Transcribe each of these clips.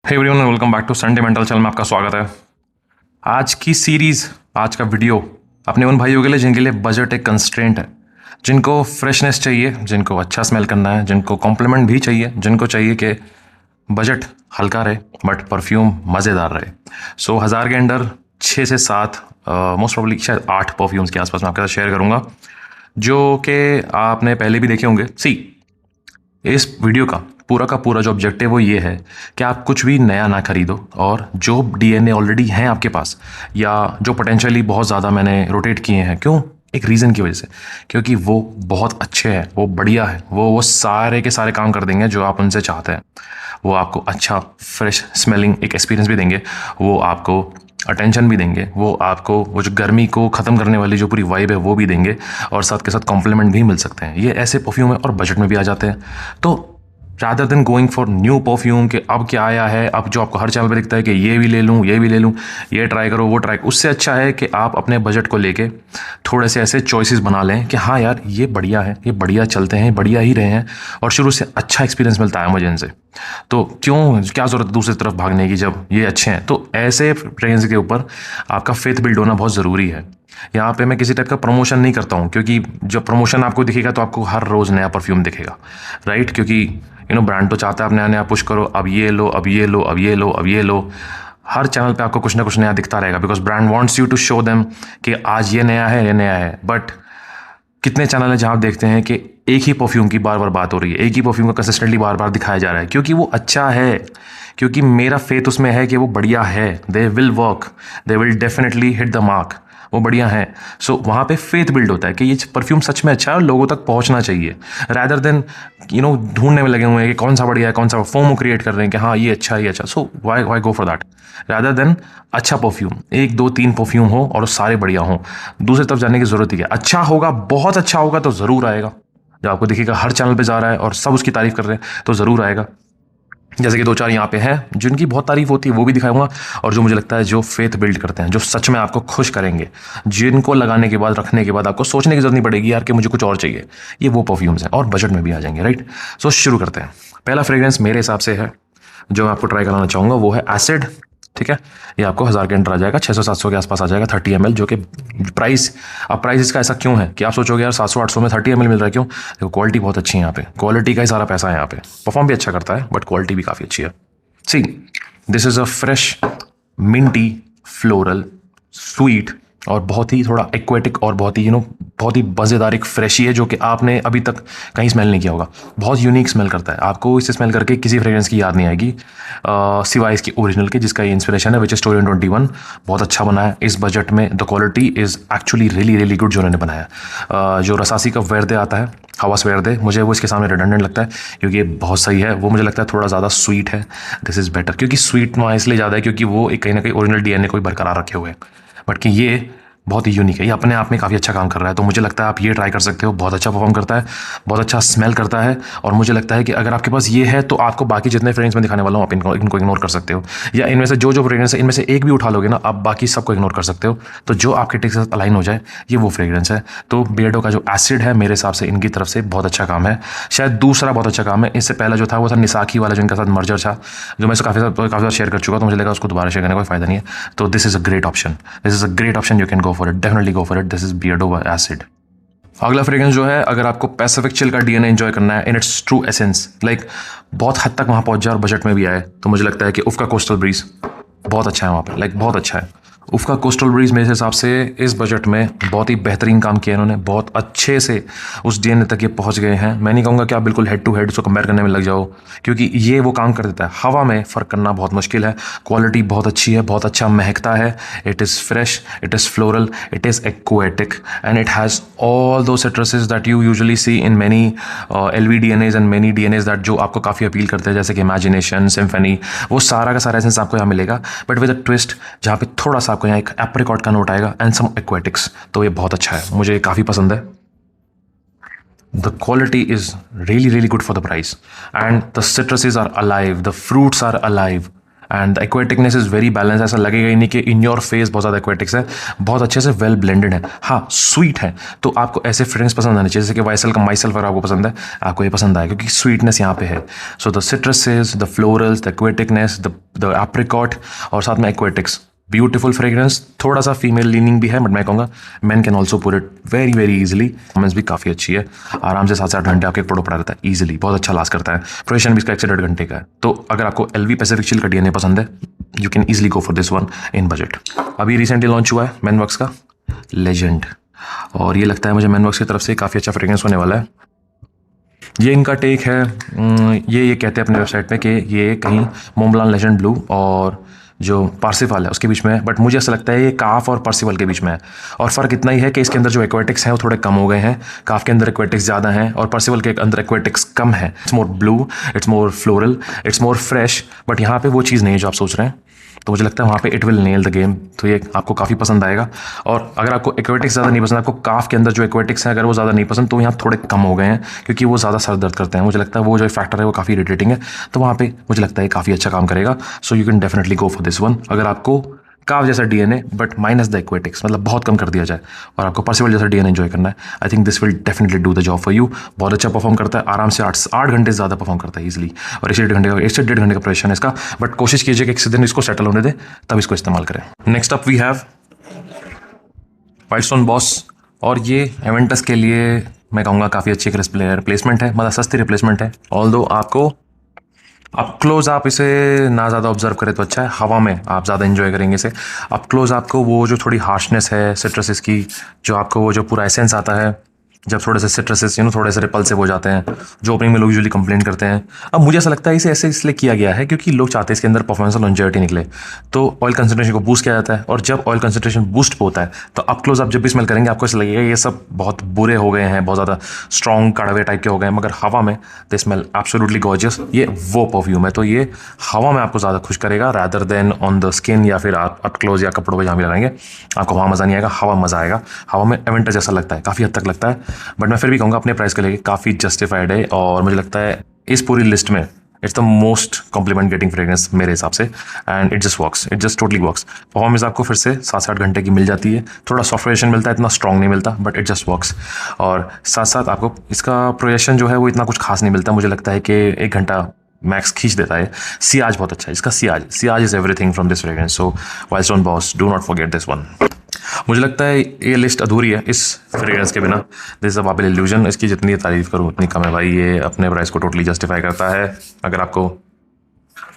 Hey everyone, welcome back to Sunday mental channel में आपका स्वागत है। आज की सीरीज, आज का वीडियो अपने उन भाइयों के लिए जिनके लिए बजट एक कंस्ट्रेंट है, जिनको फ्रेशनेस चाहिए, जिनको अच्छा स्मेल करना है, जिनको कॉम्प्लीमेंट भी चाहिए, जिनको चाहिए कि बजट हल्का रहे बट परफ्यूम मज़ेदार रहे। सो 1000 के अंडर 6 से 7 मोस्ट प्रॉब्ली शायद 8 परफ्यूम्स के आसपास मैं आपके साथ शेयर करूँगा, जो कि आपने पहले भी देखे होंगे। इस वीडियो का पूरा जो ऑब्जेक्टिव वो ये है कि आप कुछ भी नया ना खरीदो, और जो डीएनए ऑलरेडी हैं आपके पास या जो पोटेंशियली बहुत ज़्यादा मैंने रोटेट किए हैं, क्यों? एक रीज़न की वजह से, क्योंकि वो बहुत अच्छे हैं, वो बढ़िया है, वो सारे के सारे काम कर देंगे जो आप उनसे चाहते हैं। वो आपको अच्छा फ्रेश स्मेलिंग एक एक्सपीरियंस भी देंगे, वो आपको अटेंशन भी देंगे, वो आपको वो जो गर्मी को ख़त्म करने वाली जो पूरी वाइब है वो भी देंगे, और साथ के साथ कॉम्प्लीमेंट भी मिल सकते हैं। ये ऐसे परफ्यूम है और बजट में भी आ जाते हैं। तो rather than going for new perfume कि अब क्या आया है, अब जो आपको हर चैनल पे दिखता है कि ये भी ले लूँ, ये भी ले लूँ, ये ट्राई करो, वो ट्राई, उससे अच्छा है कि आप अपने बजट को लेके थोड़े से ऐसे चॉइसेस बना लें कि हाँ यार ये बढ़िया है, ये बढ़िया चलते हैं, बढ़िया ही रहे हैं और शुरू से अच्छा एक्सपीरियंस मिलता है मुझे इनसे। तो क्या ज़रूरत है दूसरी तरफ भागने की जब ये अच्छे हैं? तो ऐसे फ्रेग्रेंस के ऊपर आपका फेथ बिल्ड होना बहुत ज़रूरी है। यहाँ पे मैं किसी टाइप का प्रमोशन नहीं करता हूँ, क्योंकि जब प्रमोशन आपको दिखेगा तो आपको हर रोज़ नया परफ्यूम दिखेगा, राइट? क्योंकि ब्रांड तो चाहता है आप नया नया पुश करो, अब ये लो, अब ये लो, अब ये लो, अब ये लो। हर चैनल पे आपको कुछ ना कुछ नया दिखता रहेगा, because brand wants you to show them कि आज ये नया है, ये नया है। बट कितने चैनल हैं जहाँ आप देखते हैं कि एक ही परफ्यूम की बार बार बात हो रही है, एक ही परफ्यूम को कंसिस्टेंटली बार बार दिखाया जा रहा है, क्योंकि वो अच्छा है, क्योंकि मेरा फेथ उसमें है कि वो बढ़िया है। They will work, they will definitely hit the mark, वो बढ़िया है। सो वहाँ पे फेथ बिल्ड होता है कि ये परफ्यूम सच में अच्छा है और लोगों तक पहुँचना चाहिए, रैदर देन ढूंढने में लगे हुए हैं कि कौन सा बढ़िया है, कौन सा फोमो क्रिएट कर रहे हैं कि हाँ ये अच्छा, ये अच्छा। So why go for that, rather than अच्छा परफ्यूम, 1 2 3 परफ्यूम हो और सारे बढ़िया हों। दूसरी तरफ जाने की जरूरत ही है। अच्छा होगा, बहुत अच्छा होगा तो ज़रूर आएगा। जब आपको दिखेगा हर चैनल पे जा रहा है और सब उसकी तारीफ कर रहे हैं तो ज़रूर आएगा। जैसे कि 2-4 यहाँ पे हैं जिनकी बहुत तारीफ होती है, वो भी दिखाऊंगा, और जो मुझे लगता है जो फेथ बिल्ड करते हैं, जो सच में आपको खुश करेंगे, जिनको लगाने के बाद, रखने के बाद आपको सोचने की जरूरत नहीं पड़ेगी यार कि मुझे कुछ और चाहिए, ये वो परफ्यूम्स हैं और बजट में भी आ जाएंगे, राइट? सो शुरू करते हैं। पहला फ्रेग्रेंस मेरे हिसाब से है जो मैं आपको ट्राई कराना चाहूँगा, वो है एसिड। ठीक है, ये आपको 1000 के अंडर आ जाएगा, 600-700 के आसपास आ जाएगा, 30 ml, जो कि प्राइस, अब प्राइस इसका ऐसा क्यों है कि आप सोचोगे यार 700-800 में 30 ml मिल रहा है, क्यों? देखो क्वालिटी बहुत अच्छी है यहाँ पे, क्वालिटी का ही सारा पैसा है यहाँ पे। परफॉर्म भी अच्छा करता है बट क्वालिटी भी काफ़ी अच्छी है। See, this is a fresh minty floral sweet और बहुत ही थोड़ा एक्वेटिक और बहुत ही बहुत ही मज़ेदार एक फ्रेशी है जो कि आपने अभी तक कहीं स्मेल नहीं किया होगा। बहुत यूनिक स्मेल करता है, आपको इसे स्मेल करके किसी फ्रेग्रेंस की याद नहीं आएगी सिवाय इसकी ओरिजिनल के, जिसका ये इंस्पिरेशन है, विच इज टोरियन 21। बहुत अच्छा बना है इस बजट में। The quality is actually really really good जो उन्होंने बनाया। जो रसासी का वेर्दे आता है, हवास वेर्दे, मुझे वो इसके सामने रिडंडेंट लगता है क्योंकि ये बहुत सही है। वो मुझे लगता है थोड़ा ज़्यादा स्वीट है, दिस इज़ बेटर, क्योंकि स्वीट वहाँ इसलिए ज़्यादा है क्योंकि वो एक कहीं ना कहीं ओरिजिनल डीएनए को बरकरार रखे हुए हैं, बट कि ये बहुत ही यूनिक है, ये अपने आप में काफ़ी अच्छा काम कर रहा है। तो मुझे लगता है आप ये ट्राई कर सकते हो, बहुत अच्छा परफॉर्म करता है, बहुत अच्छा स्मेल करता है, और मुझे लगता है कि अगर आपके पास ये है तो आपको बाकी जितने फ्रेग्रेंस में दिखाने वाला हूँ आप इनको इग्नोर कर सकते हो, या इनमें से जो फ्रेग्रेंस है इनमें से एक भी उठा लोगे ना, आप बाकी सबको इग्नोर कर सकते हो। तो जो आपके टेस्ट के साथ अलाइन हो जाए ये वो फ्रेग्रेंस है। तो बियर्डो का जो एसिड है मेरे हिसाब से इनकी तरफ से बहुत अच्छा काम है। शायद दूसरा बहुत अच्छा काम है, इससे पहला जो था वो था निसाकी वाला जो इनके साथ मर्जर था, जो मैं काफ़ी ज़्यादा शेयर कर चुका, तो मुझे लगा उसको दोबारा शेयर करने का कोई फायदा नहीं है। तो this is a great option, this is a great option, you can go for it, definitely go for it, this is Beardo acid. अगला फ्रेग्रेंस जो है, अगर आपको पैसिफिक चिल का डीएनए एंजॉय करना है in its true essence, like बहुत हद तक वहाँ पहुँच जाए और बजट में भी आए, तो मुझे लगता है कि उफ़ का कोस्टल ब्रीज बहुत अच्छा है वहाँ पे, लाइक बहुत अच्छा है। उफ़ का कोस्टल ब्रीज मेरे हिसाब से इस बजट में बहुत ही बेहतरीन काम किया इन्होंने, बहुत अच्छे से उस डीएनए तक ये पहुँच गए हैं। मैं नहीं कहूँगा कि आप बिल्कुल हेड टू हेड उसको कंपेयर करने में लग जाओ, क्योंकि ये वो काम कर देता है, हवा में फ़र्क करना बहुत मुश्किल है। क्वालिटी बहुत अच्छी है, बहुत अच्छा महकता है, it is fresh, it is floral, it is aquatic, and it has all those citruses that you usually see in many LV DNAs and many DNAs that जो आपको काफ़ी अपील करते हैं, जैसे कि इमेजिनेशन, सिम्फनी, वो सारा का सारा एसेंस आपको यहाँ मिलेगा, बट विद अ ट्विस्ट जहाँ पे थोड़ा सा आपको यहाँ एक एप्रिकॉट का नोट आएगा एंड सम एक्वेटिक्स। तो ये बहुत अच्छा है, मुझे काफ़ी पसंद है। The quality is really really good for the price, and the citruses are alive, the fruits are alive, and the aquaticness is very balance, ऐसा लगेगा ही नहीं कि इन योर फेस बहुत ज़्यादा एक्वेटिक्स है, बहुत अच्छे से वेल ब्लेंडेड है। हाँ स्वीट है, तो आपको ऐसे फ्रेग्रेंस पसंद आने चाहिए, जैसे कि वाइसल का माइसेल्फ अगर आपको पसंद है, आपको ये पसंद आए क्योंकि स्वीटनेस यहाँ पे है। So the citruses, the florals, the aquaticness, the apricot और साथ में एक्वेटिक्स, ब्यूटीफुल फ्रेग्रेंस, थोड़ा सा फीमेल लीनिंग भी है, बट मैं कहूँगा man can also put it very very easily. Performance भी काफ़ी अच्छी है, आराम से 7 से 8 घंटे आपके प्रोडक्ट पड़ा रहता है इजीली, बहुत अच्छा लास्ट करता है। ड्यूरेशन भी इसका 1 से 1.5 घंटे का है। तो अगर आपको LV पैसिफिक चिल का DNA पसंद है, you can easily go for this one in budget. अभी रिसेंटली लॉन्च हुआ है मैनवर्क्स का लेजेंड, और ये लगता है मुझे मैनवर्क्स की तरफ से काफ़ी अच्छा फ्रेग्रेंस होने वाला है। ये इनका टेक है, ये कहते हैं अपने वेबसाइट पे कि ये कहीं मोमब्लान लेजेंड ब्लू और जो पार्सिफल है उसके बीच में है, बट मुझे ऐसा लगता है ये काफ और पार्सिफल के बीच में है। और फ़र्क इतना ही है कि इसके अंदर जो एक्वेटिक्स हैं वो थोड़े कम हो गए हैं, काफ के अंदर एक्वेटिक्स ज़्यादा हैं और पार्सिफल के अंदर एक्वेटिक्स कम है। It's more blue, it's more floral, it's more fresh, but यहाँ पे वो चीज़ नहीं है जो आप सोच रहे हैं। तो मुझे लगता है वहाँ पे it will nail the game, तो ये आपको काफ़ी पसंद आएगा। और अगर आपको एक्वेटिक्स ज़्यादा नहीं पसंद, आपको काफ के अंदर जो एक्वेटिक्स हैं अगर वो ज़्यादा नहीं पसंद, तो यहाँ थोड़े कम हो गए हैं क्योंकि वो ज़्यादा सर दर्द करते हैं। मुझे लगता है वो जो फैक्टर है वो काफ़ी इरिटेटिंग है, तो वहाँ पे मुझे लगता है काफ़ी अच्छा काम करेगा। So you can definitely go for this one. अगर आपको काफ जैसा DNA but minus the aquatics, मतलब बहुत कम कर दिया जाए, और आपको पार्सिफल जैसा DNA एंजॉय करना है, I think this will definitely do the job for you. बहुत अच्छा परफॉर्म करता है, आराम से 8 घंटे से ज़्यादा परफॉर्म करता है इजीली, और 1 से 1.5 घंटे का प्रेशन है इसका। बट कोशिश कीजिए कि 1 दिन इसको सेटल होने दे, तब इसको इस्तेमाल करें। Next up we have Wild Stone boss, और ये एवेंटस के लिए मैं कहूँगा काफ़ी अच्छी एक रिप्लेसमेंट है, मतलब सस्ती रिप्लेसमेंट है। ऑल्दो आपको अप क्लोज आप इसे ना ज़्यादा ऑब्जर्व करें तो अच्छा है, हवा में आप ज़्यादा एंजॉय करेंगे इसे। अप क्लोज आपको वो जो थोड़ी हार्शनेस है सिट्रसेस की, जो आपको वो जो पूरा एसेंस आता है जब थोड़े से सिट्रसेस थोड़े से रिपल्सिव हो जाते हैं, जो ओपनिंग में लोग यूजुअली कंप्लेन करते हैं। अब मुझे ऐसा लगता है इसे ऐसे इसलिए किया गया है क्योंकि लोग चाहते हैं इसके अंदर परफॉर्मेंस और लॉन्जेविटी निकले, तो ऑयल कंसंट्रेशन को बूस्ट किया जाता है, और जब ऑयल कंसंट्रेशन बूस्ट होता है तो अप क्लोज आप जब भी स्मेल करेंगे आपको ऐसा लगेगा ये सब बहुत बुरे हो गए हैं, बहुत ज़्यादा स्ट्रॉन्ग कड़वे टाइप के हो गए हैं, मगर हवा में दे स्मेल एब्सोल्युटली गॉर्जियस। ये वो परफ्यूम है, तो ये हवा में आपको ज़्यादा खुश करेगा rather than on the skin, या फिर आप अप क्लोज या कपड़ों पर जहाँ भी लगाएंगे आपको वहाँ मज़ा नहीं आएगा, हवा मज़ा आएगा। हवा में एवेंटर जैसा लगता है, काफ़ी हद तक लगता है, बट मैं फिर भी कहूँगा अपने प्राइस के लिए काफ़ी जस्टिफाइड है, और मुझे लगता है इस पूरी लिस्ट में it's the most compliment getting fragrance मेरे हिसाब से, and it just works, it just totally works. Performance आपको फिर से 7 से 8 घंटे की मिल जाती है, थोड़ा सॉफ्टवेयर मिलता है, इतना स्ट्रॉन्ग नहीं मिलता, बट इट जस्ट वर्क्स। और साथ साथ आपको इसका प्रोजेक्शन जो है वो इतना कुछ खास नहीं मिलता, मुझे लगता है कि 1 घंटा मैक्स खींच देता है। सियाज बहुत अच्छा है इसका, Ciaz is everything from this fragrance. So wild Stone boss, do not forget this one. मुझे लगता है ये लिस्ट अधूरी है इस फ्रेग्रेंस के बिना। This is a Babil illusion, इसकी जितनी तारीफ करूँ उतनी कम है भाई, ये अपने प्राइस को टोटली जस्टिफाई करता है। अगर आपको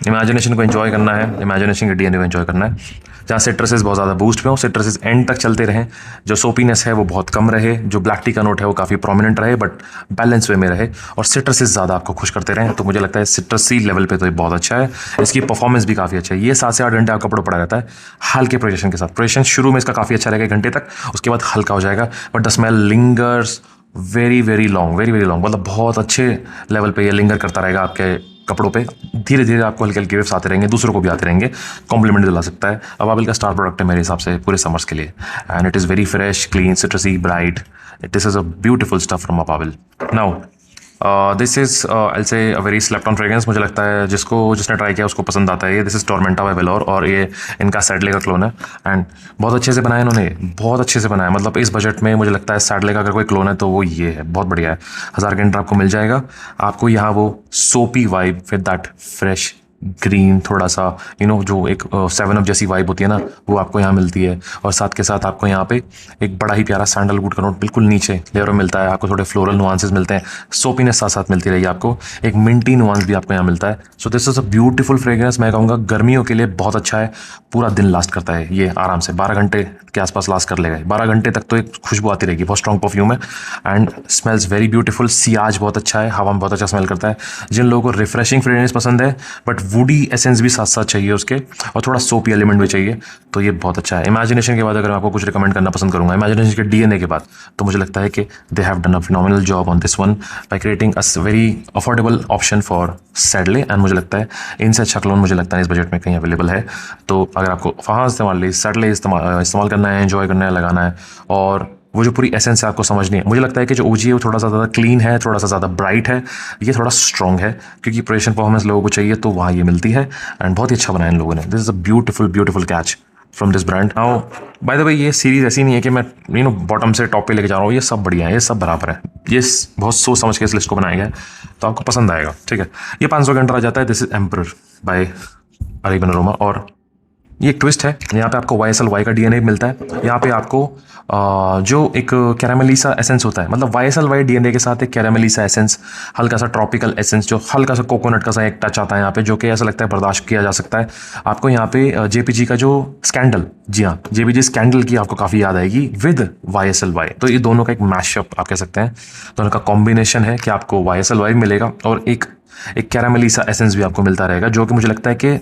इमेजिनेशन को एंजॉय करना है, इमेजिनेशन के DNA को एंजॉय करना है, जहाँ सिट्रसेस बहुत ज़्यादा बूस्ट पे हो, सिट्रसेस एंड तक चलते रहें, जो सोपीनेस है वो बहुत कम रहे, जो ब्लैक टी का नोट है वो काफ़ी प्रोमिनेंट रहे बट बैलेंस वे में रहे, और सिट्रसेस ज़्यादा आपको खुश करते रहें, तो मुझे लगता है सिट्रसी लेवल पे तो ये बहुत अच्छा है। इसकी परफॉर्मेंस भी काफ़ी अच्छा है, ये 7 से 8 घंटे आपका कपड़ा पड़ा रहता है हल्के प्रोजेक्शन के साथ। प्रोजेक्शन शुरू में इसका काफ़ी अच्छा रहेगा 1 घंटे तक, उसके बाद हल्का हो जाएगा, but the smell lingers very very long, very very long, मतलब बहुत अच्छे लेवल पे ये लिंगर करता रहेगा आपके कपड़ों पे। धीरे धीरे आपको हल्के हल्के वेव्स आते रहेंगे, दूसरों को भी आते रहेंगे, कॉम्प्लीमेंट दिला सकता है। अबाबिल का स्टार प्रोडक्ट है मेरे हिसाब से पूरे समर्स के लिए, and it is very fresh, clean, citrusy, bright. This is a beautiful stuff from Ababil. Now this is I say a very slept on fragrance, मुझे लगता है जिसने ट्राई किया उसको पसंद आता है ये। दिस इज़ टॉर्मेंटा बाय वेलोर, और ये इनका सैडले का क्लोन है, एंड बहुत अच्छे से बनाया इन्होंने, बहुत अच्छे से बनाया। मतलब इस बजट में मुझे लगता है सैडले का अगर कोई क्लोन है तो वो ये है, बहुत बढ़िया है। 1000 के अंदर आपको मिल जाएगा। आपको यहाँ वो सोपी vibe with that fresh green, थोड़ा सा जो एक 7 अप जैसी वाइब होती है ना, वो आपको यहाँ मिलती है, और साथ के साथ आपको यहाँ पे एक बड़ा ही प्यारा सैंडलवुड का नोट बिल्कुल नीचे लेयर में मिलता है। आपको थोड़े फ्लोरल नुआंसेस मिलते हैं, सोपीनेस साथ साथ मिलती रहेगी आपको, एक मिंटी नुआंस भी आपको यहाँ मिलता है। So this is a beautiful fragrance, मैं कहूँगा गर्मियों के लिए बहुत अच्छा है, पूरा दिन लास्ट करता है ये, आराम से 12 घंटे के आसपास लास्ट कर लेगा। 12 घंटे तक तो एक खुशबू आती रहेगी, बहुत स्ट्रॉन्ग परफ्यूम है, and smells very beautiful. Ciaz बहुत अच्छा है, हवा में बहुत अच्छा स्मेल करता है। जिन लोगों को रिफ्रेशिंग फ्रेग्रेंस पसंद है बट वुडी एसेंस भी साथ साथ चाहिए उसके, और थोड़ा सोपी एलिमेंट भी चाहिए, तो ये बहुत अच्छा है। इमेजिनेशन के बाद अगर मैं आपको कुछ रिकमेंड करना पसंद करूंगा, इमेजिनेशन के DNA के बाद, तो मुझे लगता है कि they have done a phenomenal job on this one by creating a very affordable option for Sedley, and मुझे लगता है इनसे अच्छा क्लोन मुझे लगता है इस बजट में कहीं अवेलेबल है। तो अगर आपको वहाँ इस्तेमाल सैडले इस्तेमाल करना है, एंजॉय करना है, लगाना है, और वो जो पूरी एसेंस है आपको समझनी है। मुझे लगता है कि जो ओजी है वो थोड़ा सा ज़्यादा क्लीन है, थोड़ा सा ज़्यादा ब्राइट है, ये थोड़ा स्ट्रॉन्ग है, क्योंकि प्रोजेक्शन परफॉर्मेंस लोगों को चाहिए तो वहाँ ये मिलती है, एंड बहुत ही अच्छा बनाया इन लोगों ने। This is a beautiful catch from this brand. Now by the way ये सीरीज़ ऐसी नहीं है कि मैं बॉटम से टॉप पे लेके जा रहा हूँ, ये सब बढ़िया है, ये सब बराबर है, ये बहुत सोच समझ के इस लिस्ट को बनाया गया है, तो आपको पसंद आएगा। ठीक है, ये 500 का अंडर आ जाता है। This is Emperor by Arabian Aroma, और ये एक ट्विस्ट है, यहाँ पे आपको YSL-Y का DNA मिलता है। यहाँ पे आपको जो एक कैरामेली सा एसेंस होता है, मतलब YSL-Y DNA के साथ एक कैरामेली सा एसेंस, हल्का सा ट्रॉपिकल एसेंस, जो हल्का सा कोकोनट का सा एक टच आता है यहाँ पे, जो कि ऐसा लगता है बर्दाश्त किया जा सकता है। आपको यहाँ पे JPG का जो स्कैंडल, जी हाँ, JPG स्कैंडल की आपको काफ़ी याद आएगी विद YSL-Y। तो ये दोनों का एक मैशअप आप कह सकते हैं, दोनों का कॉम्बिनेशन है कि आपको YSL-Y मिलेगा और एक कैरामेली सा एसेंस भी आपको मिलता रहेगा, जो कि मुझे लगता है कि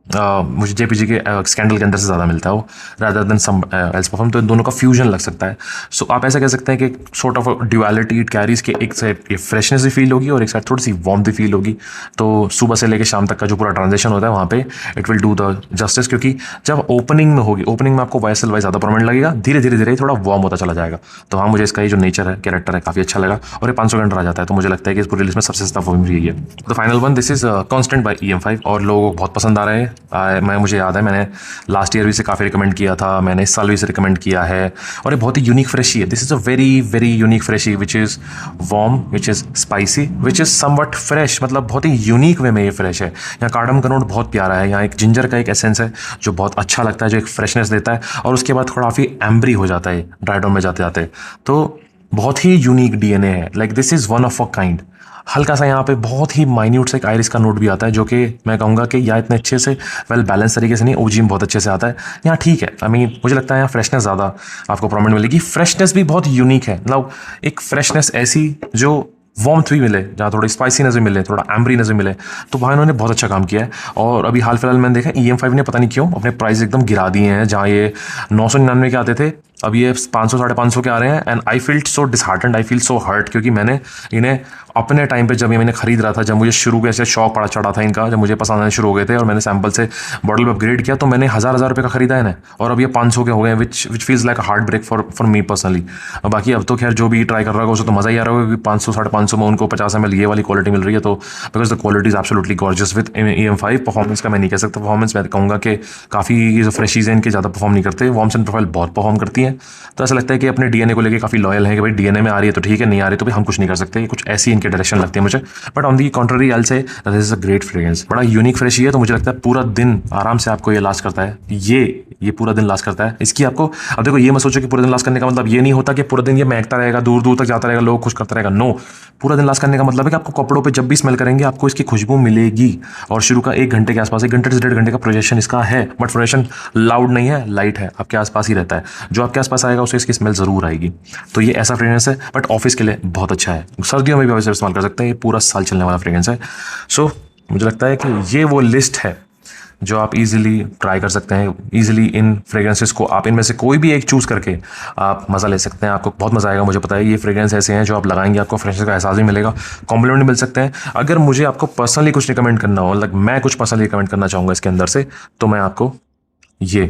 मुझे JPG के स्कैंडल के अंदर से ज़्यादा मिलता है वो, rather than some else perfume. तो इन दोनों का फ्यूजन लग सकता है। सो आप ऐसा कह सकते हैं कि sort of duality it carries के, एक साइड ये फ्रेशनेस भी फील होगी और एक साइड थोड़ी सी वार्म भी फील होगी। तो सुबह से लेकर शाम तक का जो पूरा ट्रांजेक्शन होता है वहाँ पे it will do the justice, क्योंकि जब ओपनिंग में होगी, ओपनिंग में आपको YSL-Y ज़्यादा परमानेंट लगेगा, धीरे धीरे थोड़ा वार्म होता चला जाएगा। तो हाँ, मुझे इसका ये जो नेचर है, कैरेक्टर है, काफ़ी अच्छा लगा, और ये 500 का अंडर आ जाता है। तो मुझे लगता है कि इस पूरी लिस्ट में सबसे सस्ता परफ्यूम यही है। तो final one, this is constant by EM5, और लोगों को बहुत पसंद आ रहा है। मुझे याद है मैंने लास्ट ईयर भी इसे काफ़ी रिकमेंड किया था, मैंने इस साल भी इसे रिकमेंड किया है, और ये बहुत ही यूनिक फ्रेशी है। This is a very unique freshie which is warm, which is spicy, which is somewhat fresh, मतलब बहुत ही यूनिक वे में ये फ्रेश है। यहाँ कार्डम का नोट बहुत प्यारा है, यहाँ एक जिंजर का एक एसेंस है जो बहुत अच्छा लगता है, जो एक फ्रेशनेस देता है, और उसके बाद थोड़ा काफ़ी एम्बरी हो जाता है ड्राई डाउन में जाते जाते। तो बहुत ही यूनिक DNA है, like this is one of a kind. हल्का सा यहाँ पे बहुत ही माइन्यूट से एक आयरिस का नोट भी आता है, जो कि मैं कहूँगा कि यहाँ इतने अच्छे से वेल बैलेंस तरीके से नहीं, ओजी में बहुत अच्छे से आता है। यहाँ ठीक है, आई मीन मुझे लगता है यहाँ फ्रेशनेस ज़्यादा आपको प्रोमिनेंट मिलेगी। फ्रेशनेस भी बहुत यूनिक है, मतलब एक फ्रेशनेस ऐसी जो वार्मथ भी मिले, जहाँ थोड़ी स्पाइसीनेस भी मिले, थोड़ा एम्बरीनेस भी मिले, तो वहाँ इन्होंने बहुत अच्छा काम किया है। और अभी हाल फिलहाल मैंने देखा EM5 ने पता नहीं क्यों अपने प्राइस एकदम गिरा दिए हैं, जहाँ ये 999 के आते थे, अब ये 500 550 के आ रहे हैं। And I feel so disheartened, I feel so hurt, क्योंकि मैंने इन्हें अपने टाइम पे जब ये मैंने खरीद रहा था, जब मुझे शुरू में से शौक पड़ा चढ़ा था इनका, जब मुझे पसंद आने शुरू हो गए थे और मैंने सैंपल से बॉटल में अपग्रेड किया, तो मैंने हज़ार रुपये का खरीदा है ना, और अब ये 500 के हो गए, which feels like a heart break for me personally. बाकी अब तो खैर जो भी ट्राई कर रहा होगा उसे तो मज़ा ही आ रहा होगा, क्योंकि 500 550 में उनको 50 ml ये वाली क्वालिटी मिल रही है। तो because the quality is absolutely gorgeous with EM5। Performance का मैं नहीं कह सकता, परफॉर्मेंस मैं कहूँगा कि काफ़ी जो फ्रेशीज हैं इनके ज़्यादा परफॉर्म नहीं करते, वार्म्स एंड प्रोफाइल बहुत परफॉर्म करती हैं। तो ऐसा लगता है कि अपने DNA को लेकर काफ़ी लॉयल है कि भाई DNA में आ रही है तो ठीक है, नहीं आ रही तो भी हम कुछ नहीं कर सकते, कुछ ऐसी इनके डायरेक्शन लगती है मुझे। But on the contrary I will say this is a great fragrance, बड़ा यूनिक फ्रेशी है। तो मुझे लगता है पूरा दिन आराम से आपको ये लास्ट करता है, ये पूरा दिन लास्ट करता है। इसकी आपको, अब देखो ये मत सोचो कि पूरा दिन लास्ट करने का मतलब ये नहीं होता कि पूरा दिन ये महकता रहेगा, दूर दूर तक जाता रहेगा, लोग खुश करता रहेगा। नो, पूरा दिन लास्ट करने का मतलब है कि आपको कपड़ों पे जब भी स्मेल करेंगे आपको इसकी खुशबू मिलेगी। और शुरू का 1 घंटे के आसपास, 1 घंटे से 1.5 घंटे का प्रोजेक्शन इसका है, बट प्रोजेक्शन लाउड नहीं है, लाइट है, आपके आसपास ही रहता है। जो आपके आसपास आएगा उसे इसकी स्मेल जरूर आएगी। तो ये ऐसा फ्रेग्रेंस है, बट ऑफिस के लिए बहुत अच्छा है, सर्दियों में भी वैसे इस्तेमाल कर सकते हैं, ये पूरा साल चलने वाला फ्रेग्रेंस है। सो मुझे लगता है कि ये वो लिस्ट है जो आप इजीली ट्राई कर सकते हैं। इजीली इन फ्रेग्रेंसेस को आप इनमें से कोई भी एक चूज़ करके आप मज़ा ले सकते हैं, आपको बहुत मज़ा आएगा। मुझे पता है ये फ्रेग्रेंस ऐसे हैं जो आप लगाएंगे आपको फ्रेशनेस का एहसास भी मिलेगा, कॉम्प्लीमेंट मिल सकते हैं। अगर मुझे आपको पर्सनली कुछ रिकमेंड करना हो, लाइक मैं कुछ पर्सनली रिकमेंड करना चाहूँगा इसके अंदर से, तो मैं आपको ये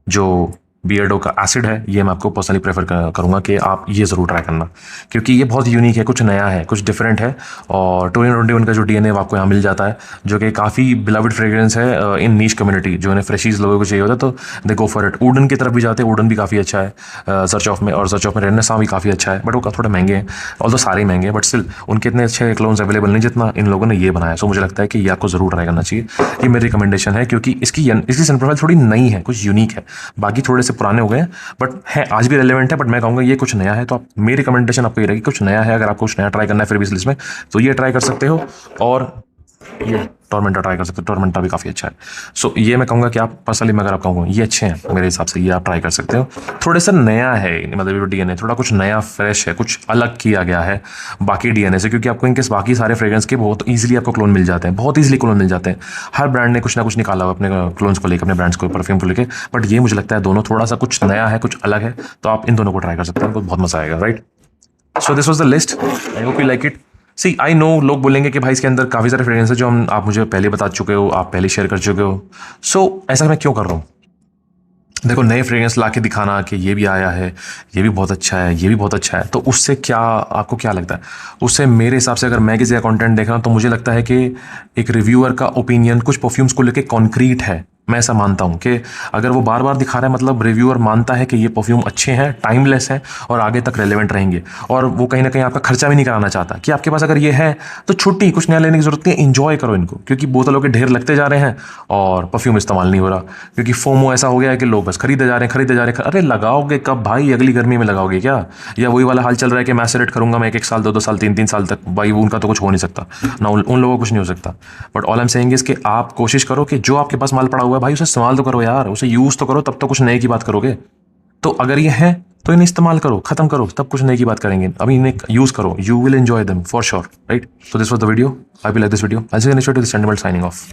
जो बियर्डो का एसिड है ये मैं आपको पर्सनली प्रेफर करूँगा कि आप ये ज़रूर ट्राई करना, क्योंकि ये बहुत यूनिक है, कुछ नया है, कुछ डिफरेंट है। और 2021 का जो DNA वो आपको यहाँ मिल जाता है, जो कि काफ़ी बिलवड फ्रेग्रेंस है इन नीश कम्युनिटी, जो इन्हें फ्रेशीज लोगों को चाहिए होता है, तो दे गो फॉर इट। वुडन की तरफ भी जाते हैं, वुडन भी काफ़ी अच्छा है सर्च ऑफ में, और सर्च ऑफ में रेनेसां भी काफ़ी अच्छा है, बट वो थोड़े महंगे हैं, और तो सारे महंगे हैं, बट स्टिल उनके इतने अच्छे क्लोन्स अवेलेबल नहीं जितना इन लोगों ने ये बनाया। सो मुझे लगता है कि ये आपको ज़रूर ट्राई करना चाहिए, ये मेरी रिकमेंडेशन है, क्योंकि इसकी सेंट प्रोफाइल थोड़ी नई है, कुछ यूनिक है, बाकी थोड़े से पुराने हो गए हैं, बट है आज भी रेलेवेंट है। बट मैं कहूँगा ये कुछ नया है, तो आप, मेरी रिकमेंडेशन आपको ये रहेगी, कुछ नया है, अगर आपको कुछ नया ट्राई करना है फिर भी इस लिस्ट में, तो ये ट्राई कर सकते हो। और ये टॉर्मेंटा ट्राई कर सकते हो, टॉर्मेंटा भी काफ़ी अच्छा है। सो ये मैं कहूँगा कि आप पर्सनली, मैं अगर आप कहूँगा ये अच्छे हैं मेरे हिसाब से, ये आप ट्राई कर सकते हो। थोड़े से नया है, मतलब DNA थोड़ा कुछ नया फ्रेश है, कुछ अलग किया गया है बाकी DNA से, क्योंकि आपको इनके बाकी सारे फ्रेग्रेंस के बहुत ईजिली आपको क्लोन मिल जाते हैं, बहुत ईजिली क्लोन मिल जाते हैं। हर ब्रांड ने कुछ ना कुछ निकाला हुआ अपने क्लोन्स को लेकर, अपने ब्रांड्स को, परफ्यूम को लेकर, बट ये मुझे लगता है दोनों थोड़ा सा कुछ नया है, कुछ अलग है, तो आप इन दोनों को ट्राई कर सकते हैं, आपको बहुत मजा आएगा, right. So this was the list, I hope you like it. See I know लोग बोलेंगे कि भाई इसके अंदर काफ़ी सारे फ्रेग्रेंस है जो आप मुझे पहले बता चुके हो, आप पहले शेयर कर चुके हो। सो ऐसा मैं क्यों कर रहा हूँ? देखो, नए फ्रेग्रेंस ला के दिखाना कि ये भी आया है, ये भी बहुत अच्छा है, ये भी बहुत अच्छा है, तो उससे क्या, आपको क्या लगता है? उससे मेरे हिसाब से अगर मैं किसी का कंटेंट देख रहा हूँ तो मुझे लगता है कि एक रिव्यूअर का ओपिनियन कुछ परफ्यूम्स को लेके कॉन्क्रीट है। मैं ऐसा मानता हूँ कि अगर वो बार बार दिखा रहा है मतलब रिव्यूअर मानता है कि ये परफ्यूम अच्छे हैं, टाइमलेस हैं और आगे तक रेलेवेंट रहेंगे, और वो कहीं ना कहीं आपका खर्चा भी नहीं कराना चाहता कि आपके पास अगर ये है तो छुट्टी, कुछ नया लेने की जरूरत नहीं है, इंजॉय करो इनको, क्योंकि बोतलों के ढेर लगते जा रहे हैं और परफ्यूम इस्तेमाल नहीं हो रहा, क्योंकि फोमो ऐसा हो गया है कि लोग बस खरीदे जा रहे हैं, खरीदे जा रहे हैं। अरे लगाओगे कब भाई? अगली गर्मी में लगाओगे क्या? या वही वाला हाल चल रहा है कि मैसेरेट करूंगा मैं 1-1 साल, 2-2 साल, 3-3 साल तक, भाई उनका तो कुछ हो नहीं सकता ना, उन लोगों को कुछ नहीं हो सकता। But all I am saying is कि आप कोशिश करो कि जो आपके पास माल पड़ा हुआ है भाई उसे इस्तेमाल तो करो यार, उसे यूज तो करो, तब तो कुछ नए की बात करोगे। तो अगर ये है तो इन्हें इस्तेमाल करो, खत्म करो, तब कुछ नए की बात करेंगे। अभी इन्हें यूज करो, you will enjoy them for sure, right? So this was the video. I will like this video. I see you next video. This signing of.